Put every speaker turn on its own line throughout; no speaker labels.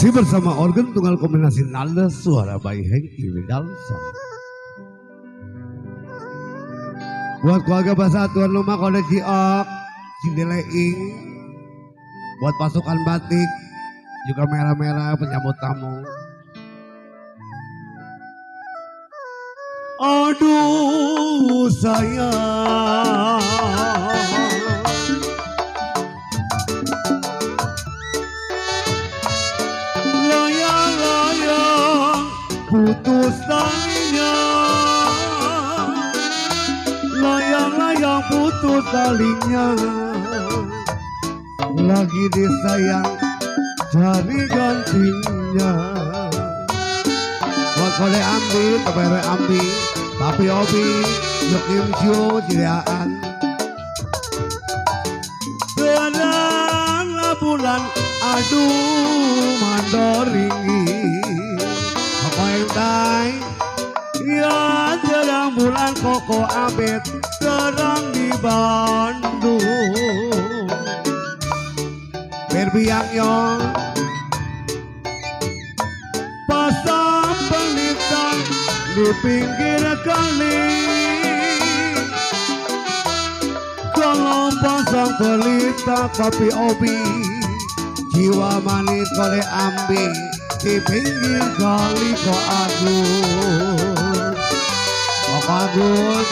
Masih bersama organ tunggal kombinasi nada suara by Hengki Widalsa. Buat keluarga bahasa tuan rumah kode Ciok, Cindeleing, buat pasukan batik, juga merah-merah penyambut tamu. Aduh sayang, layang-layang putus talinya, layang-layang putus talinya, lagi disayang cari gantinya. Buat kode ambi, tepere ambi, tapi obi, yokim sio jilaan. Teranglah bulan, aduh mandoringi. Koko entai, ya terang bulan koko abet, terang di Bandung. Berbiang yong, pasang pelita di pinggir kali. Kalau pasang pelita kopi obi, jiwa manis kole ambi di pinggir kali. Kok Agus, kok Agus,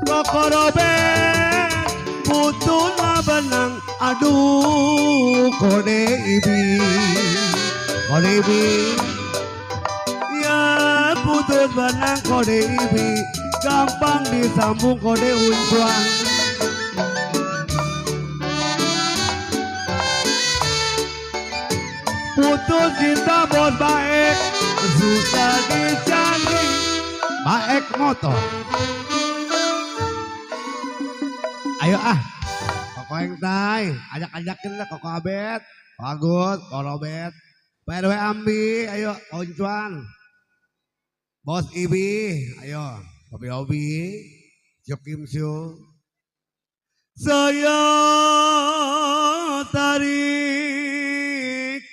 kok Robert putuna benang. Aduh kode ibi, kode ibi, ya putus benang kode ibi, gampang disambung kode uncuan. Putus cinta bos baik, susah dicari. Baik motor. Ayo Koko Engtai, ajak-ajakin lah Koko Abet, Koko Agus, Koko Robert, PRW Ambi, ayo Oncuan, Bos Ibi, ayo Kopi Obi, Jokim Syu. Saya tarik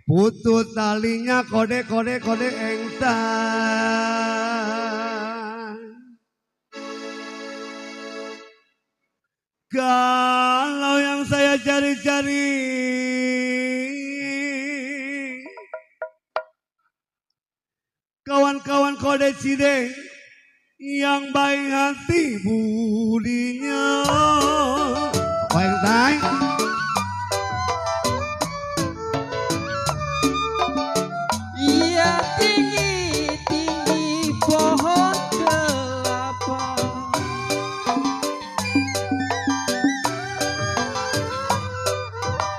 putus talinya kode Engtai. Kalau yang saya cari-cari kawan-kawan kode Cideng yang baik hati budinya. Kok yang tay?
Iya tinggi-tinggi pohon kelapa,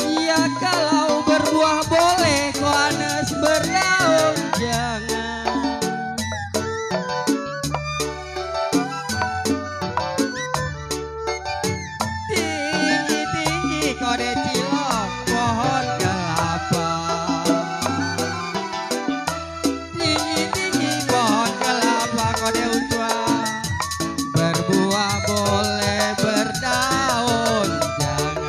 iya kalau berbuah boleh, kok anes berdaun jangan. Tinggi-tinggi kode cilok pohon kelapa, tinggi-tinggi pohon kelapa kode uncuan, berbuah boleh berdaun jangan.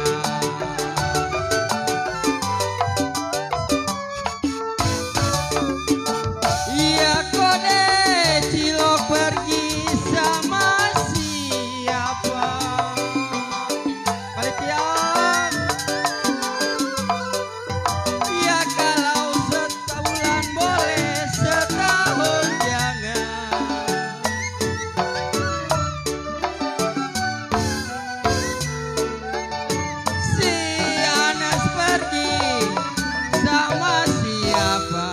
Iya kode cilok pergi sama siapa? Balik ya. Iya kalau setahunan boleh, setahun jangan. Si Anas pergi sama siapa?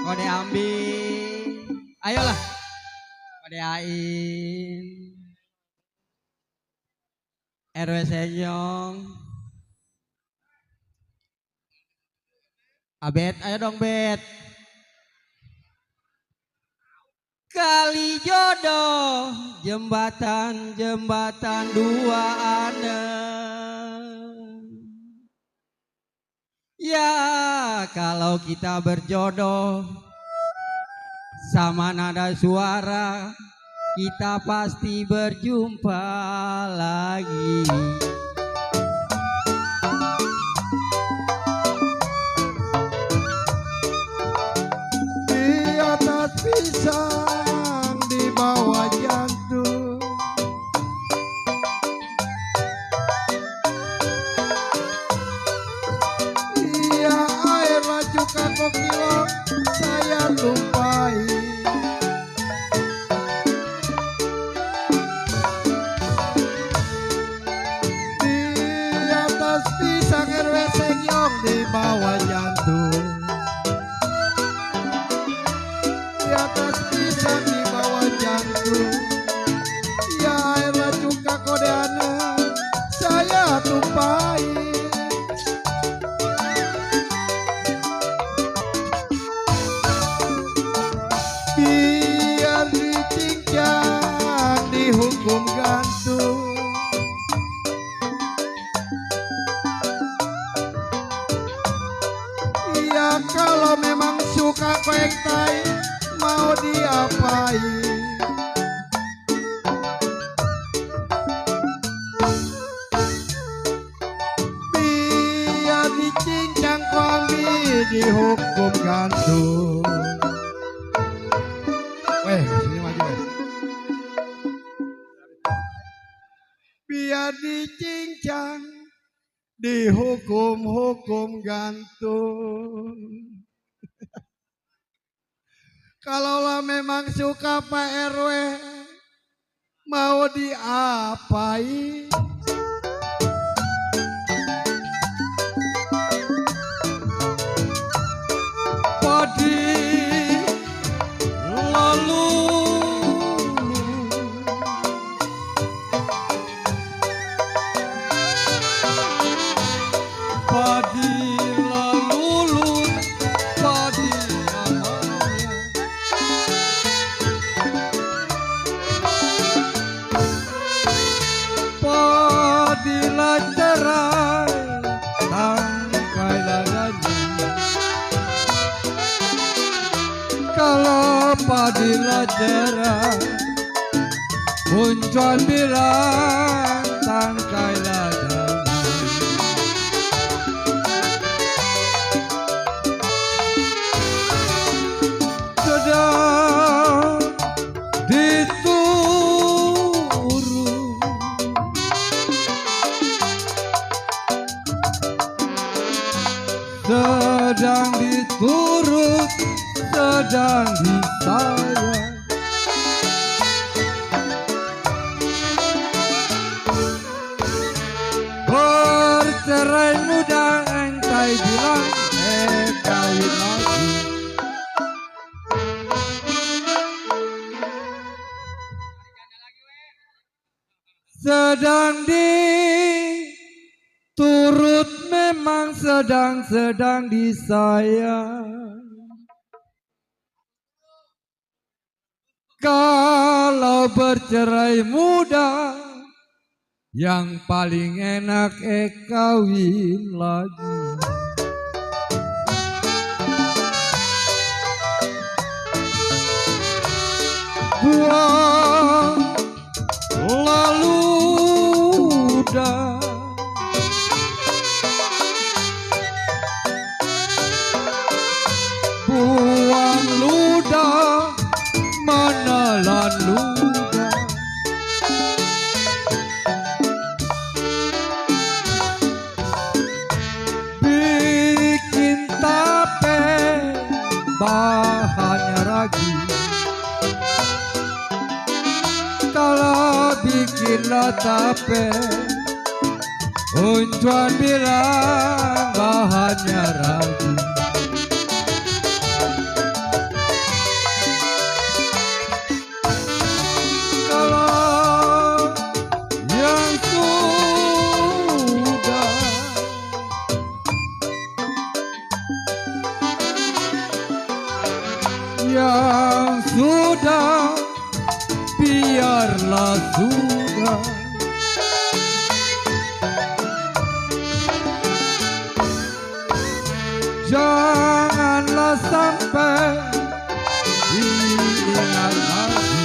Kode ambi, ayolah kode ain, RW Senyong, Abet, ayo dong Bet. Kali jodoh, jembatan dua anem. Ya kalau kita berjodoh sama nada suara kita pasti berjumpa lagi.
Di atas pisang, di bawah jantung. Iya, air laju kakok kilo saya tumpahi. Di atas pisang RW Senyong, di bawah jantung. Di atas pisang, di bawah jantung. Ya air laju kakodeana saya tumpahi. Biar dicincang, dihukum gantung. Iya kalau memang suka koeng tai, mau diapain? Biar dicincang kombi, dihukum gantung. Weh, sini maju weh. Biar dicincang, dihukum gantung. Kalaulah memang suka Pak RW, mau diapain? Padi lalu padi lalu padi namanya. Padilah cerai tangkai ladanya. Kalau padilah cerai Puncuan bilang tangkai ladanya. Sedang diturun sedang diturut, sedang disayang. Bercerai muda entai bilang kawin lagi. Sedang diturut memang sedang disayang. Kalau bercerai muda, yang paling enak kawin lagi. Buang lalu dah buang ludah menelan ludah. Bikin tape bahannya ragi. Kalau bikinlah tape Uncuan bilang bahannya ragi. Kalau yang sudah biarlah sudah. Janganlah sampai diingat lagi.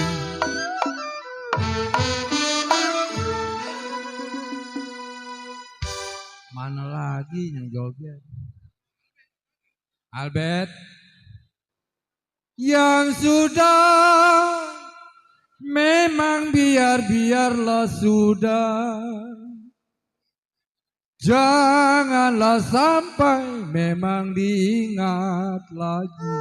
lagi yang joget. Albert yang sudah memang biarlah sudah, janganlah sampai memang diingat lagi.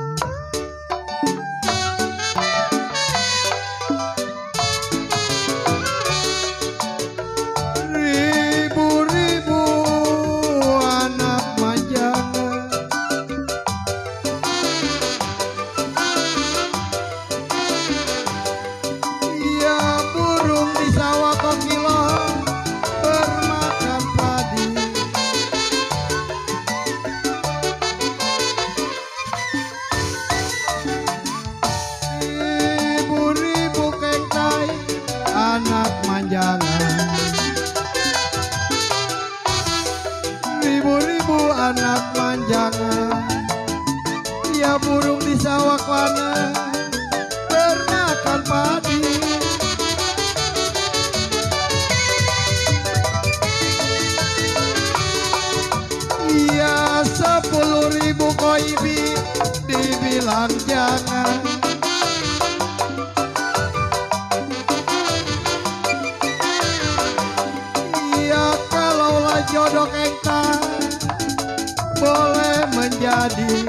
Ribu-ribu anak manjangan, ya burung di sawah kokiloh bermakan padi. Ribu-ribu kengkai anak manjangan, ribu-ribu anak manjangan, ya burung di sawah kana bermakan padi. Ya 10.000 koibi dibilang jangan, ya kalaulah jodoh kita boleh menjadi.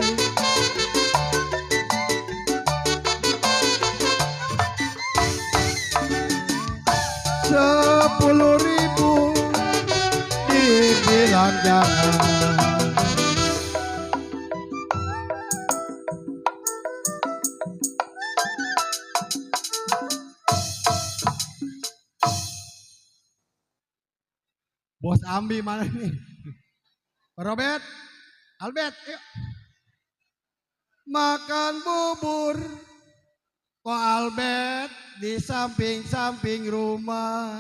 Rp10.000 dibilang jangan. Bos Ambi mana nih? Robert, Albert, yuk. Makan bubur, kok Albert di samping-samping rumah.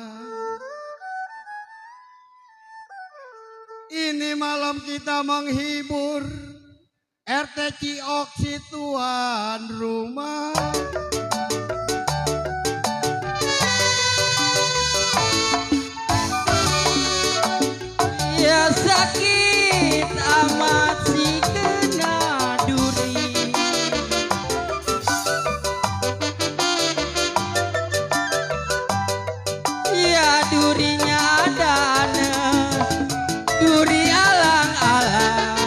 Ini malam kita menghibur, RT Ciok si tuan rumah.
Ya sakit amat si kena duri, ya durinya ada duri alang-alang.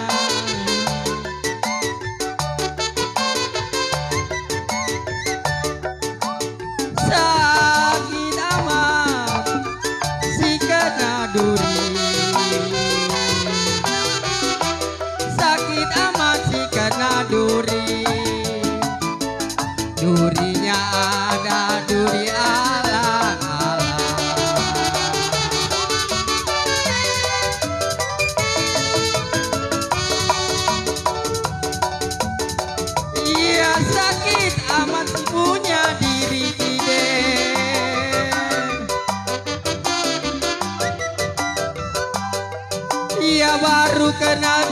Sakit amat si kena duri, sakit amat si kena duri, durinya ada duri alang-alang. Iya sakit amat si punya diri tidak, ia baru kenal